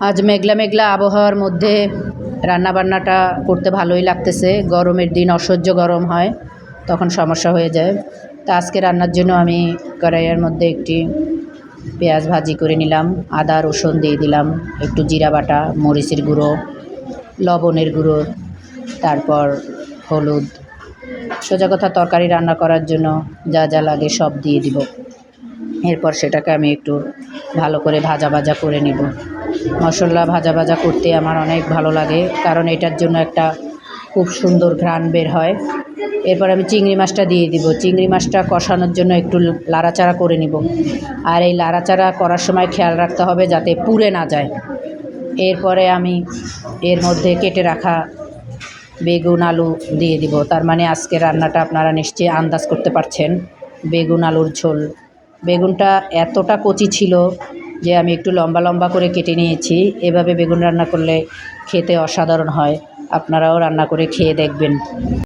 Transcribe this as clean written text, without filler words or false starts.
আজ মেঘলা মেঘলা আবহাওয়ার মধ্যে রান্নাবান্নাটা করতে ভালোই লাগতেছে। গরমের দিন অসহ্য গরম হয়, তখন সমস্যা হয়ে যায়। তা আজকে রান্নার জন্য আমি কড়াইয়ের মধ্যে একটি পেঁয়াজ ভাজি করে নিলাম, আদা রসুন দিয়ে দিলাম, একটু জিরা বাটা, মরিচের গুঁড়ো, লবণের গুঁড়ো, তারপর হলুদ। সোজা কথা, তরকারি রান্না করার জন্য যা যা লাগে সব দিয়ে দিব। এরপর সেটাকে আমি একটু ভালো করে ভাজা ভাজা করে নেব। মশলা ভাজা ভাজা করতে আমার অনেক ভালো লাগে, কারণ এটার জন্য একটা খুব সুন্দর ঘ্রাণ বের হয়। এরপর আমি চিংড়ি মাছটা দিয়ে দিব। চিংড়ি মাছটা কষানোর জন্য একটু লাড়াচাড়া করে নিব। আর এই লাড়াচাড়া করার সময় খেয়াল রাখতে হবে যাতে পুড়ে না যায়। এরপরে আমি এর মধ্যে কেটে রাখা বেগুন আলু দিয়ে দিব। তার মানে আজকে রান্নাটা আপনারা নিশ্চয়ই আন্দাজ করতে পারছেন, বেগুন আলুর ঝোল। বেগুনটা এতটা কচি ছিল যে আমি একটু লম্বা লম্বা করে কেটে নিয়েছি। এভাবে বেগুন রান্না করলে খেতে অসাধারণ হয়। আপনারাও রান্না করে খেয়ে দেখবেন।